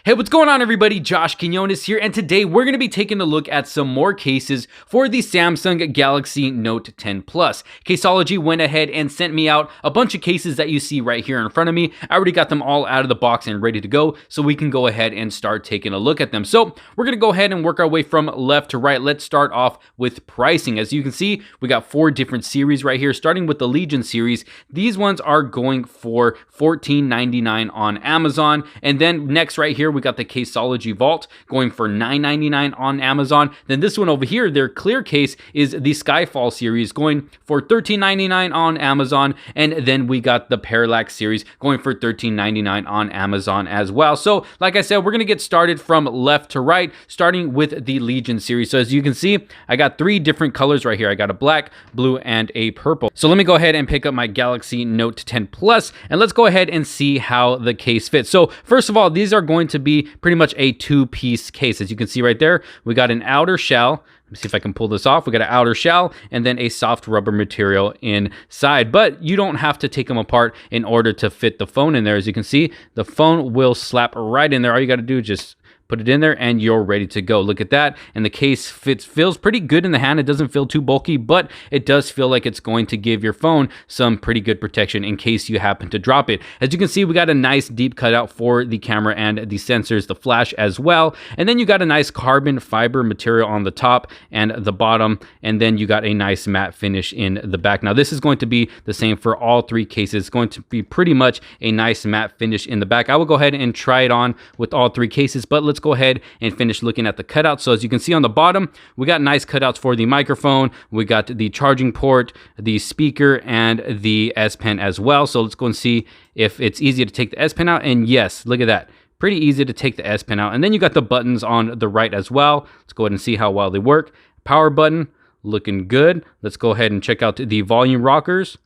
Hey, what's going on everybody? Josh Quinones here, and today we're going to be taking a look at some more cases for the Samsung Galaxy Note 10 Plus. Caseology went ahead and sent me out a bunch of cases that you see right here in front of me. I already got them all out of the box and ready to go, so we can go ahead and start taking a look at them. So we're going to go ahead and work our way from left to right. Let's start off with pricing. As you can see, we got 4 different series right here, starting with the Legion series. These ones are going for $14.99 on Amazon, and then next right here we got the Caseology Vault going for $9.99 on Amazon. Then this one over here, their clear case, is the Skyfall series going for $13.99 on Amazon, and then we got the Parallax series going for $13.99 on Amazon as well. So like I said, we're gonna get started from left to right, starting with the Legion series. So as you can see, I got 3 different colors right here. I got a black, blue, and a purple. So let me go ahead and pick up my Galaxy Note 10 Plus, and let's go ahead and see how the case fits. So first of all, these are going to be pretty much a 2-piece case. As you can see right there, we got an outer shell. Let me see if I can pull this off. We got an outer shell and then a soft rubber material inside, but you don't have to take them apart in order to fit the phone in there. As you can see, the phone will slap right in there. All you got to do is just put it in there and you're ready to go. Look at that. And the case feels pretty good in the hand. It doesn't feel too bulky, but it does feel like it's going to give your phone some pretty good protection in case you happen to drop it. As you can see, we got a nice deep cutout for the camera and the sensors, the flash as well. And then you got a nice carbon fiber material on the top and the bottom. And then you got a nice matte finish in the back. Now this is going to be the same for all 3 cases. It's going to be pretty much a nice matte finish in the back. I will go ahead and try it on with all 3 cases, but let's go ahead and finish looking at the cutouts. So as you can see on the bottom, we got nice cutouts for the microphone, we got the charging port, the speaker, and the S Pen as well. So let's go and see if it's easy to take the S Pen out. And yes, look at that. Pretty easy to take the S Pen out. And then you got the buttons on the right as well. Let's go ahead and see how well they work. Power button, looking good. Let's go ahead and check out the volume rockers.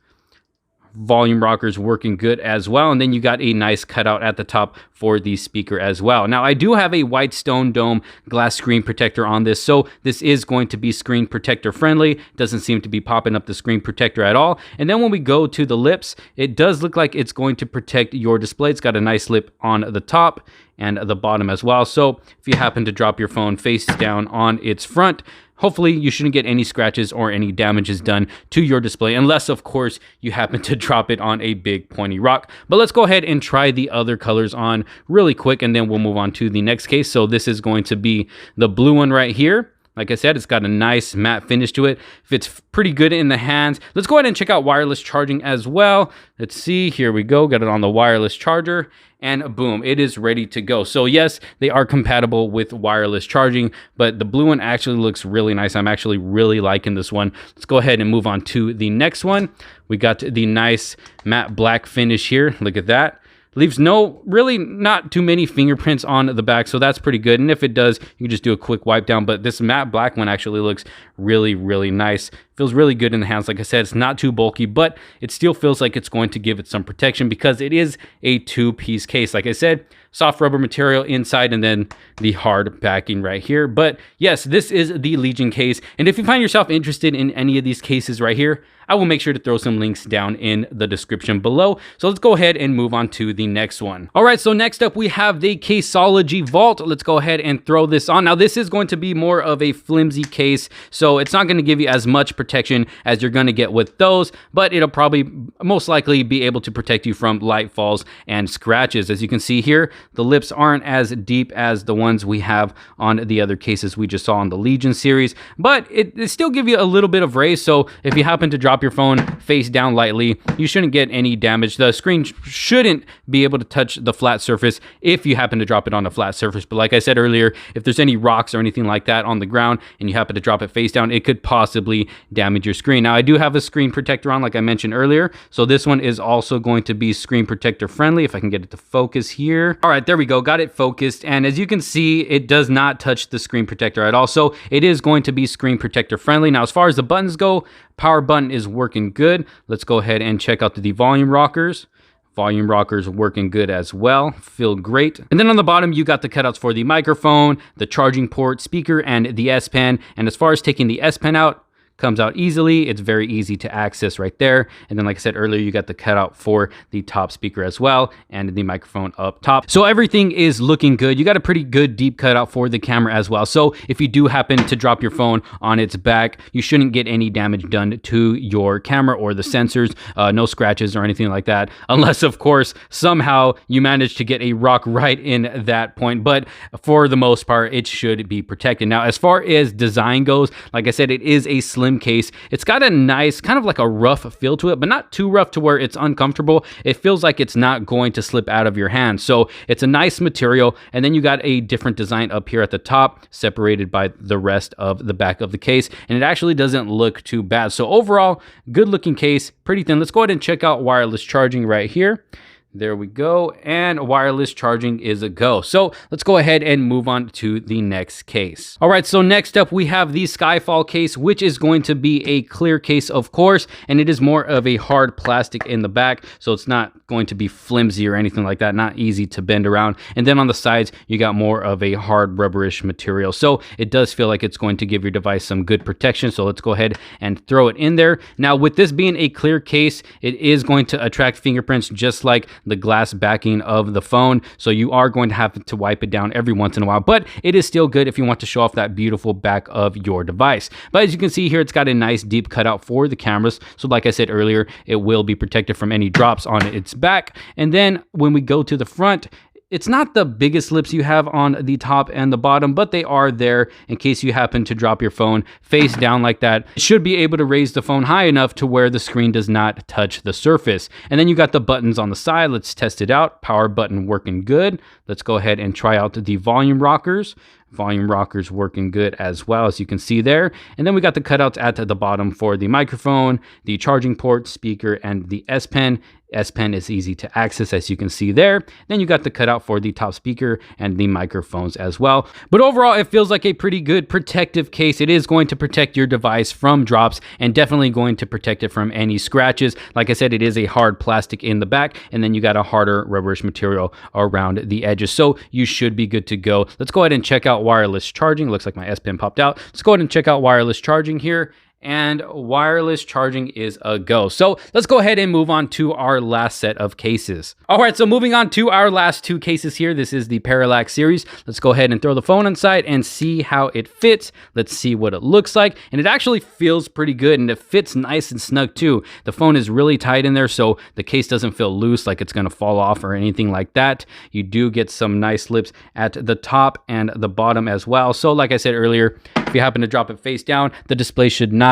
Volume rockers working good as well. And then you got a nice cutout at the top for the speaker as well. Now I do have a white stone dome glass screen protector on this, so this is going to be screen protector friendly. Doesn't seem to be popping up the screen protector at all. And then when we go to the lips, it does look like it's going to protect your display. It's got a nice lip on the top and the bottom as well. So if you happen to drop your phone face down on its front, hopefully you shouldn't get any scratches or any damages done to your display, unless of course you happen to drop it on a big pointy rock. But let's go ahead and try the other colors on really quick, and then we'll move on to the next case. So this is going to be the blue one right here. Like I said, it's got a nice matte finish to it. Fits pretty good in the hands. Let's go ahead and check out wireless charging as well. Let's see, here we go. Got it on the wireless charger, and boom, it is ready to go. So yes, they are compatible with wireless charging, but the blue one actually looks really nice. I'm actually really liking this one. Let's go ahead and move on to the next one. We got the nice matte black finish here. Look at that. Leaves really not too many fingerprints on the back, so that's pretty good. And if it does, you can just do a quick wipe down. But this matte black one actually looks really, really nice. Feels really good in the hands. Like I said, it's not too bulky, but it still feels like it's going to give it some protection because it is a 2-piece case. Like I said, soft rubber material inside and then the hard backing right here. But yes, this is the Legion case. And if you find yourself interested in any of these cases right here, I will make sure to throw some links down in the description below. So let's go ahead and move on to the next one. All right, so next up we have the Caseology Vault. Let's go ahead and throw this on. Now this is going to be more of a flimsy case, so it's not going to give you as much protection as you're going to get with those, but it'll probably most likely be able to protect you from light falls and scratches. As you can see here, the lips aren't as deep as the ones we have on the other cases we just saw on the Legion series, but it still give you a little bit of raise. So if you happen to drop your phone face down lightly, you shouldn't get any damage. The screen shouldn't be able to touch the flat surface if you happen to drop it on a flat surface. But like I said earlier, if there's any rocks or anything like that on the ground and you happen to drop it face down, it could possibly damage your screen. Now I do have a screen protector on, like I mentioned earlier, so this one is also going to be screen protector friendly. If I can get it to focus here. All right, there we go, got it focused. And as you can see, it does not touch the screen protector at all, so it is going to be screen protector friendly. Now as far as the buttons go, power button is working good. Let's go ahead and check out the volume rockers. Volume rockers working good as well, feel great. And then on the bottom, you got the cutouts for the microphone, the charging port, speaker, and the S Pen. And as far as taking the S Pen out, comes out easily. It's very easy to access right there. And then like I said earlier, you got the cutout for the top speaker as well, and the microphone up top. So everything is looking good. You got a pretty good deep cutout for the camera as well. So if you do happen to drop your phone on its back, you shouldn't get any damage done to your camera or the sensors. No scratches or anything like that, unless of course somehow you manage to get a rock right in that point. But for the most part, it should be protected. Now, as far as design goes, like I said, it is a slim case. It's got a nice kind of like a rough feel to it, but not too rough to where it's uncomfortable. It feels like it's not going to slip out of your hand. So it's a nice material. And then you got a different design up here at the top, separated by the rest of the back of the case. And it actually doesn't look too bad. So overall, good looking case, pretty thin. Let's go ahead and check out wireless charging right here. There we go, and wireless charging is a go. So let's go ahead and move on to the next case. All right, so next up we have the Skyfall case, which is going to be a clear case, of course, and it is more of a hard plastic in the back, so it's not going to be flimsy or anything like that, not easy to bend around. And then on the sides, you got more of a hard rubberish material. So it does feel like it's going to give your device some good protection. So let's go ahead and throw it in there. Now, with this being a clear case, it is going to attract fingerprints just like the glass backing of the phone. So you are going to have to wipe it down every once in a while, but it is still good if you want to show off that beautiful back of your device. But as you can see here, it's got a nice deep cutout for the cameras. So like I said earlier, it will be protected from any drops on its back. And then when we go to the front, it's not the biggest lips you have on the top and the bottom, but they are there in case you happen to drop your phone face down like that. It should be able to raise the phone high enough to where the screen does not touch the surface. And then you got the buttons on the side. Let's test it out. Power button working good. Let's go ahead and try out the volume rockers. Volume rockers working good as well, as you can see there. And then we got the cutouts at the bottom for the microphone, the charging port, speaker, and the S Pen. S Pen is easy to access, as you can see there. Then you got the cutout for the top speaker and the microphones as well. But overall, it feels like a pretty good protective case. It is going to protect your device from drops and definitely going to protect it from any scratches. Like I said, it is a hard plastic in the back, and then you got a harder rubberish material around the edges. So you should be good to go. Let's go ahead and check out wireless charging. Looks like my S Pen popped out. Let's go ahead and check out wireless charging here. And wireless charging is a go. So let's go ahead and move on to our last set of cases. All right, so moving on to our last two cases here. This is the Parallax Series. Let's go ahead and throw the phone inside and see how it fits. Let's see what it looks like. And it actually feels pretty good, and it fits nice and snug too. The phone is really tight in there, so the case doesn't feel loose like it's gonna fall off or anything like that. You do get some nice lips at the top and the bottom as well. So like I said earlier, if you happen to drop it face down, the display should not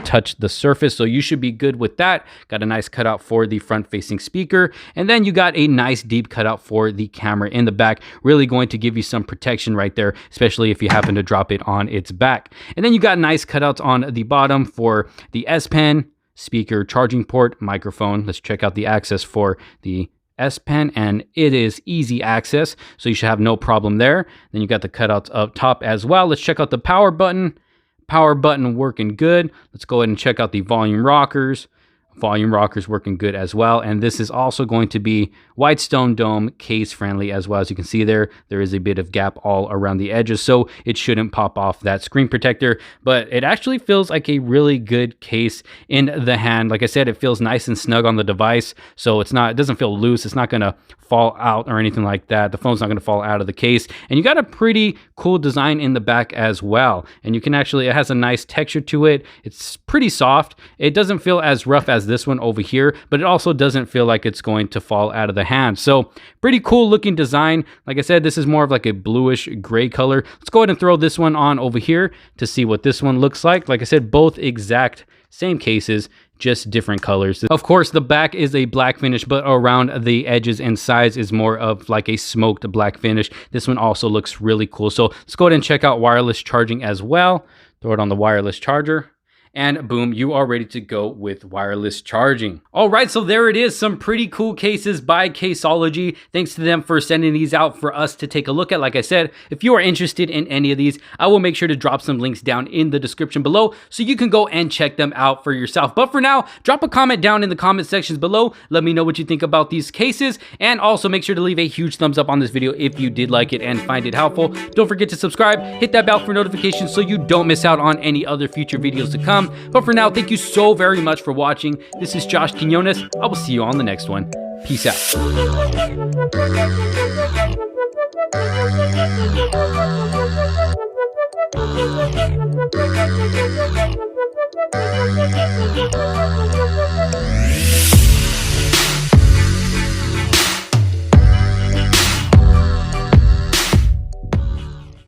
touch the surface, so you should be good with that. Got a nice cutout for the front facing speaker, and then you got a nice deep cutout for the camera in the back, really going to give you some protection right there, especially if you happen to drop it on its back. And then you got nice cutouts on the bottom for the S Pen, speaker, charging port, microphone. Let's check out the access for the S Pen, and it is easy access, so you should have no problem there. Then you got the cutouts up top as well. Let's check out the power button. Power button working good. Let's go ahead and check out the volume rockers. Volume rockers working good as well. And this is also going to be white stone dome case friendly as well. As you can see there is a bit of gap all around the edges, so it shouldn't pop off that screen protector. But it actually feels like a really good case in the hand. Like I said, it feels nice and snug on the device, so it doesn't feel loose. It's not gonna fall out or anything like that. The phone's not gonna fall out of the case. And you got a pretty cool design in the back as well. And you can actually, it has a nice texture to it. It's pretty soft. It doesn't feel as rough as this one over here, but it also doesn't feel like it's going to fall out of the hand. So pretty cool looking design. Like I said, this is more of like a bluish gray color. Let's go ahead and throw this one on over here to see what this one looks like. Like I said, both exact same cases, just different colors. Of course, the back is a black finish, but around the edges and sides is more of like a smoked black finish. This one also looks really cool. So let's go ahead and check out wireless charging as well. Throw it on the wireless charger. And boom, you are ready to go with wireless charging. All right, so there it is, some pretty cool cases by Caseology. Thanks to them for sending these out for us to take a look at. Like I said, if you are interested in any of these, I will make sure to drop some links down in the description below so you can go and check them out for yourself. But for now, drop a comment down in the comment sections below. Let me know what you think about these cases, and also make sure to leave a huge thumbs up on this video if you did like it and find it helpful. Don't forget to subscribe, hit that bell for notifications so you don't miss out on any other future videos to come. But for now, thank you so very much for watching. This is Josh Quinones. I will see you on the next one. Peace out.